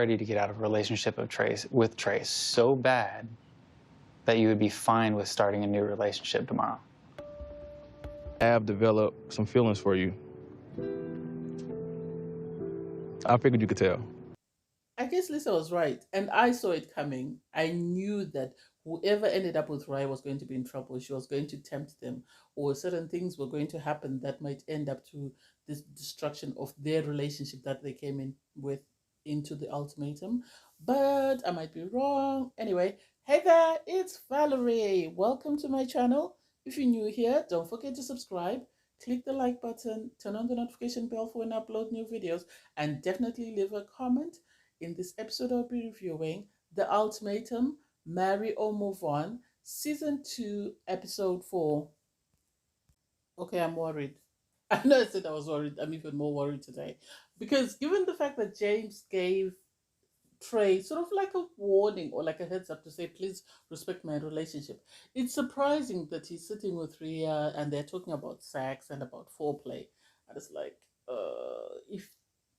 ready to get out of a relationship with Trey so bad that you would be fine with starting a new relationship tomorrow? I have developed some feelings for you. I figured you could tell. I guess Lisa was right, and I saw it coming. I knew that whoever ended up with Riah was going to be in trouble. She was going to tempt them, or certain things were going to happen that might end up to this destruction of their relationship that they came in with into the ultimatum. But I might be wrong. Anyway, hey there, it's Valerie. Welcome to my channel. If you're new here, don't forget to subscribe. Click the like button, turn on the notification bell for when I upload new videos, and definitely leave a comment. In this episode, I'll be reviewing The Ultimatum, Marry or Move On, Season 2, Episode 4. Okay, I'm worried. I know I said I was worried. I'm even more worried today. Because given the fact that James gave Trey sort of like a warning or like a heads up to say, please respect my relationship, it's surprising that he's sitting with Riah and they're talking about sex and about foreplay. And it's like, if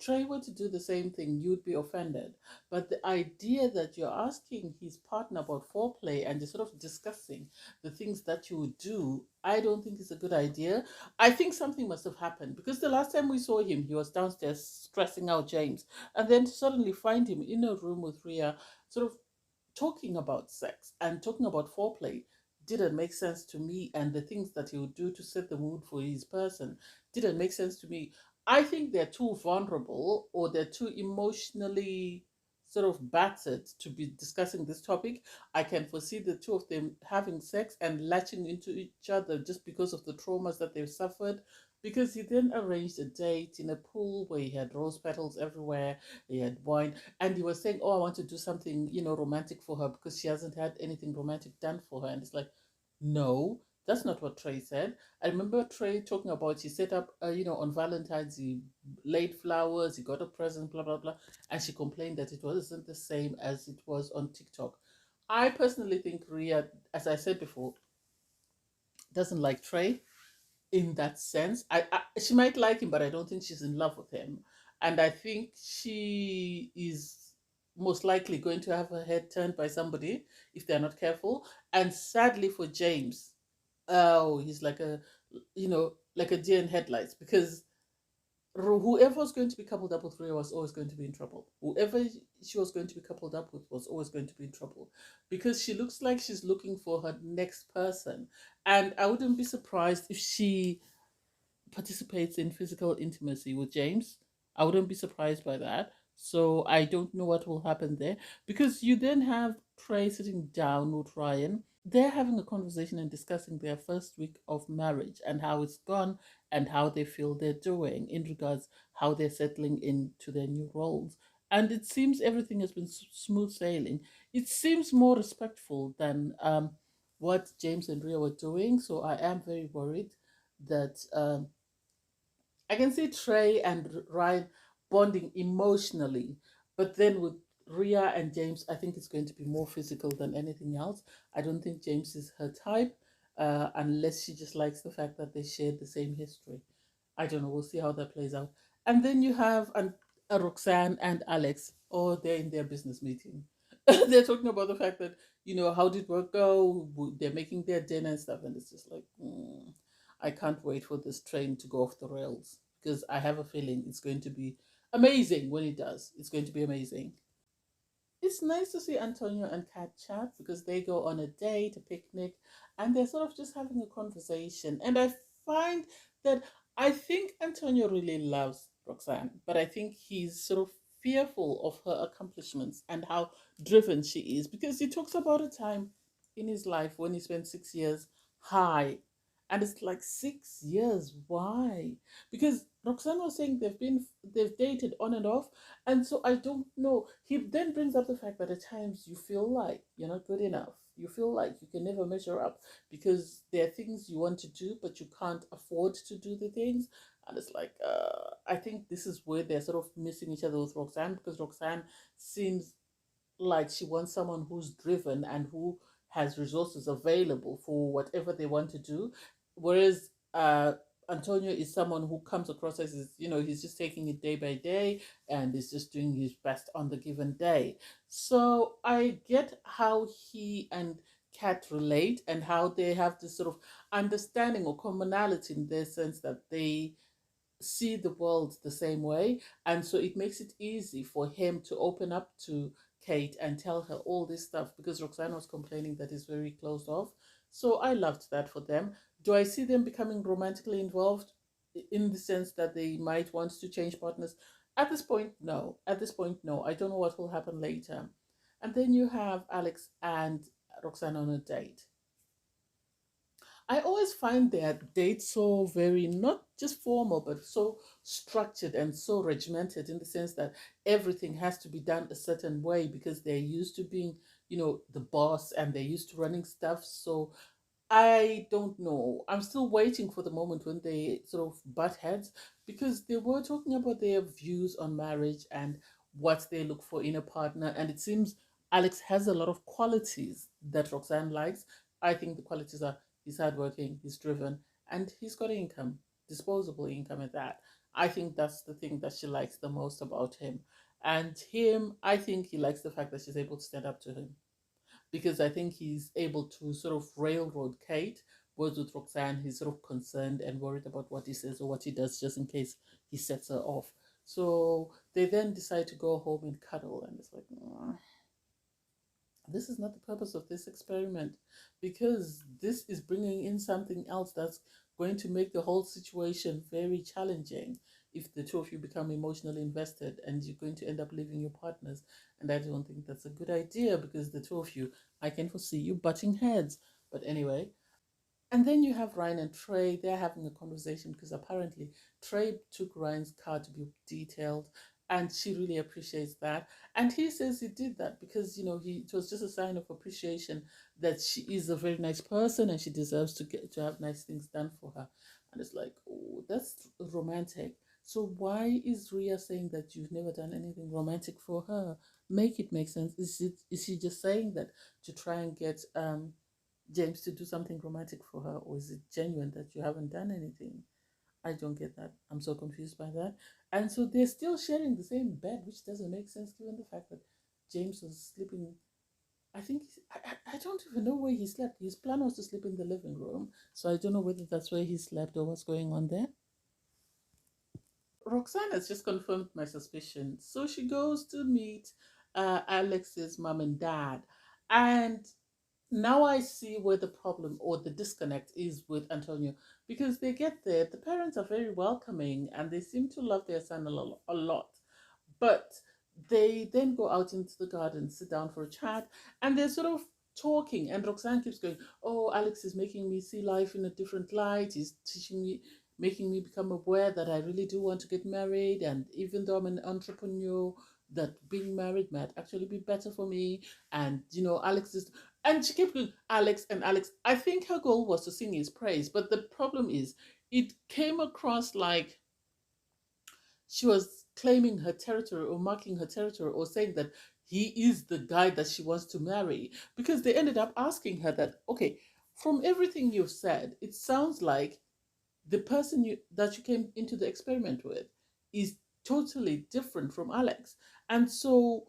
Trey were to do the same thing, you'd be offended. But the idea that you're asking his partner about foreplay and you're sort of discussing the things that you would do, I don't think is a good idea. I think something must have happened because the last time we saw him, he was downstairs stressing out James. And then to suddenly find him in a room with Riah, sort of talking about sex and talking about foreplay didn't make sense to me, and the things that he would do to set the mood for his person didn't make sense to me. I think they're too vulnerable or they're too emotionally sort of battered to be discussing this topic. I can foresee the two of them having sex and latching into each other just because of the traumas that they've suffered. Because he then arranged a date in a pool where he had rose petals everywhere, he had wine, and he was saying, oh, I want to do something, romantic for her because she hasn't had anything romantic done for her. And it's like, no, that's not what Trey said. I remember Trey talking about he set up, on Valentine's, he laid flowers, he got a present, blah, blah, blah. And she complained that it wasn't the same as it was on TikTok. I personally think Riah, as I said before, doesn't like Trey in that sense. She might like him, but I don't think she's in love with him. And I think she is most likely going to have her head turned by somebody if they're not careful. And sadly for James, oh, he's like like a deer in headlights because whoever was going to be coupled up with Riah was always going to be in trouble. Whoever she was going to be coupled up with was always going to be in trouble because she looks like she's looking for her next person. And I wouldn't be surprised if she participates in physical intimacy with James. I wouldn't be surprised by that. So I don't know what will happen there because you then have Trey sitting down with Ryan. They're having a conversation and discussing their first week of marriage and how it's gone and how they feel they're doing in regards how they're settling into their new roles. And it seems everything has been smooth sailing. It seems more respectful than what James and Riah were doing. So I am very worried that I can see Trey and Ryan bonding emotionally, but then with Riah and James, I think it's going to be more physical than anything else. I don't think James is her type, unless she just likes the fact that they shared the same history. I don't know. We'll see how that plays out. And then you have a Roxanne and Alex. Oh, they're in their business meeting. They're talking about the fact that, how did work go? They're making their dinner and stuff. And it's just like, I can't wait for this train to go off the rails because I have a feeling it's going to be amazing when it does. It's going to be amazing. It's nice to see Antonio and Kat chat because they go on a date, a picnic, and they're sort of just having a conversation. And I find that I think Antonio really loves Roxanne, but I think he's sort of fearful of her accomplishments and how driven she is because he talks about a time in his life when he spent 6 years high. And it's like 6 years. Why? Because Roxanne was saying they've dated on and off, and so I don't know. He then brings up the fact that at times you feel like you're not good enough. You feel like you can never measure up because there are things you want to do, but you can't afford to do the things. And it's like, I think this is where they're sort of missing each other with Roxanne because Roxanne seems like she wants someone who's driven and who has resources available for whatever they want to do. Whereas Antonio is someone who comes across as, he's just taking it day by day and is just doing his best on the given day. So I get how he and Kat relate and how they have this sort of understanding or commonality in their sense that they see the world the same way. And so it makes it easy for him to open up to Kate and tell her all this stuff because Roxanne was complaining that he's very closed off. So I loved that for them. Do I see them becoming romantically involved in the sense that they might want to change partners? At this point, no. At this point, no. I don't know what will happen later. And then you have Alex and Roxanne on a date. I always find their dates so very, not just formal, but so structured and so regimented in the sense that everything has to be done a certain way because they're used to being, the boss and they're used to running stuff. So I don't know. I'm still waiting for the moment when they sort of butt heads because they were talking about their views on marriage and what they look for in a partner. And it seems Alex has a lot of qualities that Roxanne likes. I think the qualities are he's hardworking, he's driven, and he's got income, disposable income at that. I think that's the thing that she likes the most about him. And him, I think he likes the fact that she's able to stand up to him because I think he's able to sort of railroad Kate. Whereas with Roxanne, he's sort of concerned and worried about what he says or what he does just in case he sets her off. So they then decide to go home and cuddle, and it's like, this is not the purpose of this experiment because this is bringing in something else that's going to make the whole situation very challenging if the two of you become emotionally invested and you're going to end up leaving your partners. And I don't think that's a good idea because the two of you, I can foresee you butting heads. But anyway, and then you have Ryan and Trey. They're having a conversation because apparently Trey took Ryan's car to be detailed, and she really appreciates that. And he says he did that because it was just a sign of appreciation that she is a very nice person and she deserves to get to have nice things done for her. And it's like, oh, that's romantic. So why is Riah saying that you've never done anything romantic for her? Make it make sense. Is she just saying that to try and get James to do something romantic for her, or is it genuine that you haven't done anything? I don't get that. I'm so confused by that. And so they're still sharing the same bed, which doesn't make sense given the fact that James was sleeping. I think I don't even know where he slept. His plan was to sleep in the living room, so I don't know whether that's where he slept or what's going on there. Roxanne has just confirmed my suspicion. So she goes to meet Alex's mom and dad, and now I see where the problem or the disconnect is with Antonio because they get there, the parents are very welcoming and they seem to love their son a lot. But they then go out into the garden, sit down for a chat, and they're sort of talking. And Roxanne keeps going, "Oh, Alex is making me see life in a different light. He's teaching me, making me become aware that I really do want to get married. And even though I'm an entrepreneur, that being married might actually be better for me. And, Alex is." And she kept going, Alex and Alex. I think her goal was to sing his praise. But the problem is, it came across like she was claiming her territory or marking her territory or saying that he is the guy that she wants to marry because they ended up asking her that, okay, from everything you've said, it sounds like the person that you came into the experiment with is totally different from Alex. And so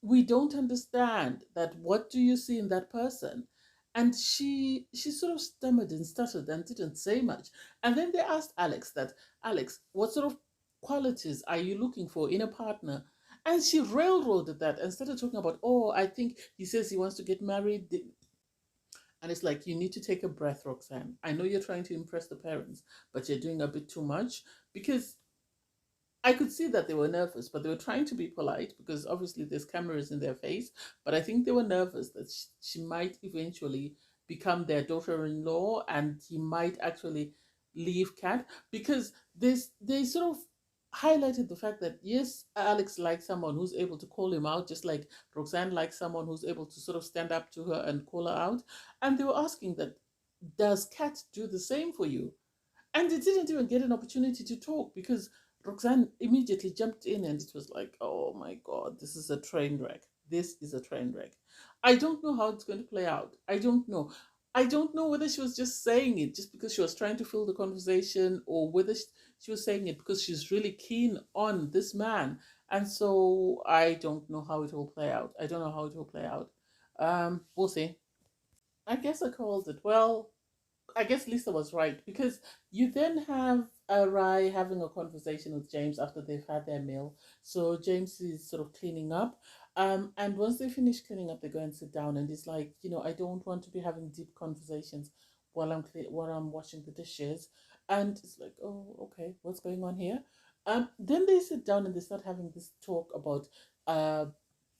we don't understand that. What do you see in that person? And she sort of stammered and stuttered and didn't say much. And then they asked Alex that, Alex, what sort of qualities are you looking for in a partner? And she railroaded that and started talking about, oh, I think he says he wants to get married. And it's like, you need to take a breath, Roxanne. I know you're trying to impress the parents, but you're doing a bit too much because I could see that they were nervous, but they were trying to be polite because obviously there's cameras in their face. But I think they were nervous that she might eventually become their daughter-in-law and he might actually leave Kat because they sort of highlighted the fact that yes, Alex likes someone who's able to call him out, just like Roxanne likes someone who's able to sort of stand up to her and call her out. And they were asking that, does Kat do the same for you? And they didn't even get an opportunity to talk because Roxanne immediately jumped in and it was like, oh my God, this is a train wreck. This is a train wreck. I don't know how it's going to play out. I don't know. I don't know whether she was just saying it just because she was trying to fill the conversation, or whether she was saying it because she's really keen on this man. And so I don't know how it will play out. I don't know how it will play out. We'll see. I guess I called it. Well, I guess Lisa was right, because you then have Rai having a conversation with James after they've had their meal. So James is sort of cleaning up. And once they finish cleaning up, they go and sit down, and he's like, I don't want to be having deep conversations while I'm washing the dishes. And it's like, oh, okay, what's going on here? Then they sit down and they start having this talk about uh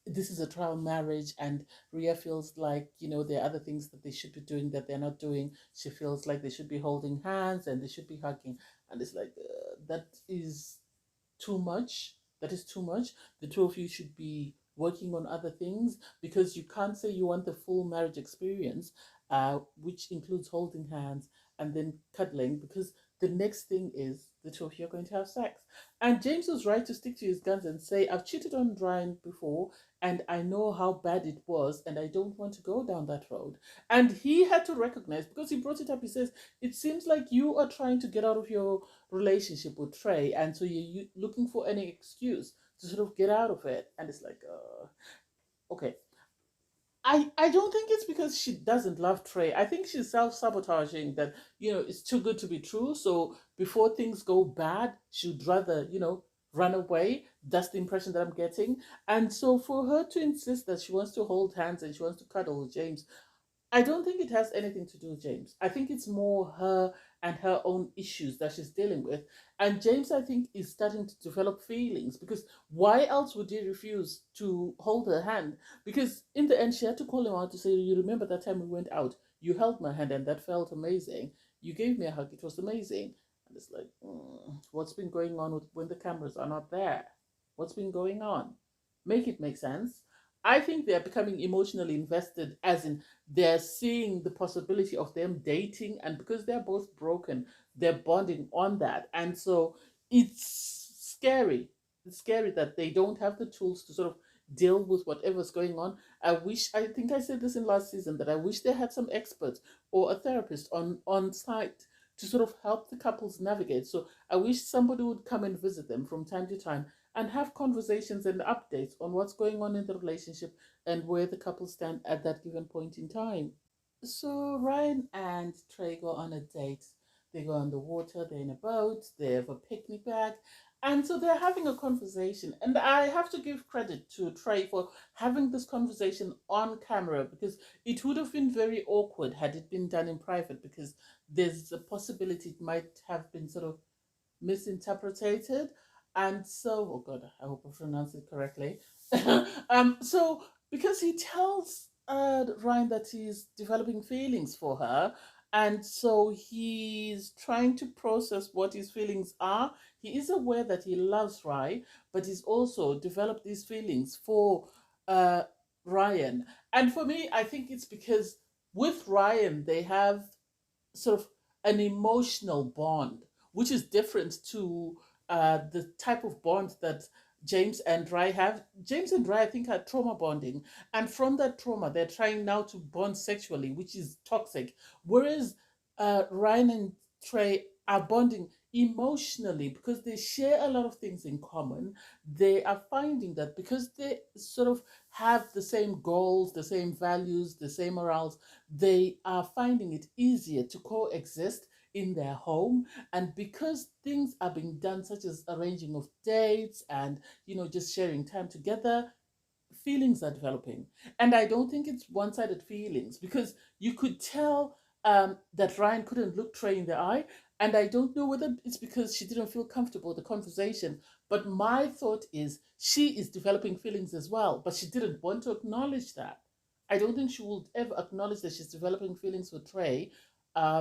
this is a trial marriage, and Riah feels like, there are other things that they should be doing that they're not doing. She feels like they should be holding hands and they should be hugging. And it's like, that is too much. That is too much. The two of you should be working on other things, because you can't say you want the full marriage experience, which includes holding hands and then cuddling, because the next thing is the two of you are going to have sex. And James was right to stick to his guns and say, I've cheated on Ryan before, and I know how bad it was, and I don't want to go down that road. And he had to recognize, because he brought it up, he says, it seems like you are trying to get out of your relationship with Trey, and so you're looking for any excuse to sort of get out of it. And it's like, okay. I don't think it's because she doesn't love Trey. I think she's self sabotaging, that, it's too good to be true. So before things go bad, she'd rather, run away. That's the impression that I'm getting. And so for her to insist that she wants to hold hands and she wants to cuddle with James, I don't think it has anything to do with James. I think it's more her and her own issues that she's dealing with. And James, I think, is starting to develop feelings, because why else would he refuse to hold her hand? Because in the end, she had to call him out to say, you remember that time we went out? You held my hand and that felt amazing. You gave me a hug. It was amazing. And it's like, what's been going on when the cameras are not there? What's been going on? Make it make sense. I think they're becoming emotionally invested, as in they're seeing the possibility of them dating, and because they're both broken, they're bonding on that. And so it's scary. It's scary that they don't have the tools to sort of deal with whatever's going on. I think I said this in last season, that I wish they had some experts or a therapist on site to sort of help the couples navigate. So I wish somebody would come and visit them from time to time and have conversations and updates on what's going on in the relationship and where the couple stand at that given point in time. So Ryan and Trey go on a date. They go on the water, they're in a boat, they have a picnic bag. And so they're having a conversation. And I have to give credit to Trey for having this conversation on camera, because it would have been very awkward had it been done in private, because there's a possibility it might have been sort of misinterpreted. And so, oh God, I hope I pronounced it correctly. So because he tells Ryan that he's developing feelings for her, and so he's trying to process what his feelings are. He is aware that he loves Ryan, but he's also developed these feelings for uh, Ryan. And for me, I think it's because with Ryan, they have sort of an emotional bond, which is different to the type of bond that James and Rye have. James and Rye, I think, are trauma bonding. And from that trauma, they're trying now to bond sexually, which is toxic. Whereas Ryan and Trey are bonding emotionally, because they share a lot of things in common. They are finding that because they sort of have the same goals, the same values, the same morals, they are finding it easier to coexist in their home. And because things are being done, such as arranging of dates and, just sharing time together, feelings are developing. And I don't think it's one sided feelings, because you could tell that Ryan couldn't look Trey in the eye. And I don't know whether it's because she didn't feel comfortable with the conversation. But my thought is she is developing feelings as well, but she didn't want to acknowledge that. I don't think she would ever acknowledge that she's developing feelings for Trey,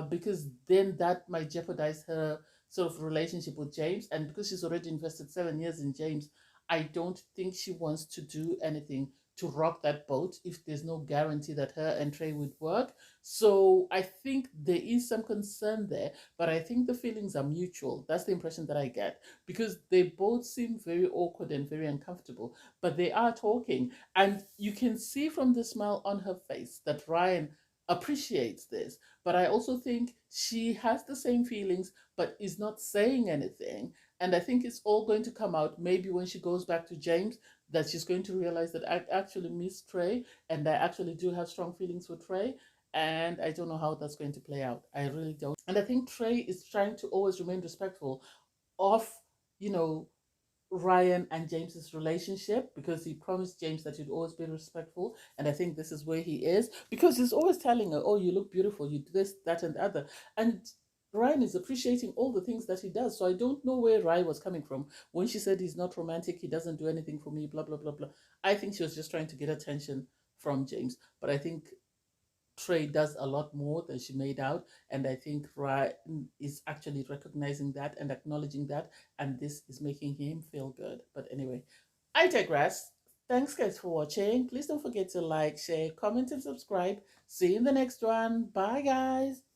because then that might jeopardize her sort of relationship with James. And because she's already invested 7 years in James, I don't think she wants to do anything to rock that boat if there's no guarantee that her and Trey would work. So I think there is some concern there, but I think the feelings are mutual. That's the impression that I get, because they both seem very awkward and very uncomfortable, but they are talking. And you can see from the smile on her face that Ryan appreciates this. But I also think she has the same feelings, but is not saying anything. And I think it's all going to come out maybe when she goes back to James, that she's going to realize that I actually miss Trey and I actually do have strong feelings for Trey. And I don't know how that's going to play out. I really don't. And I think Trey is trying to always remain respectful of, you know, Ryan and James's relationship, because he promised James that he'd always be respectful. And I think this is where he is, because he's always telling her, oh, you look beautiful, you do this, that, and the other. And Ryan is appreciating all the things that he does. So I don't know where Ryan was coming from when she said he's not romantic, he doesn't do anything for me, blah, blah, blah, blah. I think she was just trying to get attention from James. But I think Trey does a lot more than she made out. And I think Ryan is actually recognizing that and acknowledging that. And this is making him feel good. But anyway, I digress. Thanks, guys, for watching. Please don't forget to like, share, comment, and subscribe. See you in the next one. Bye, guys.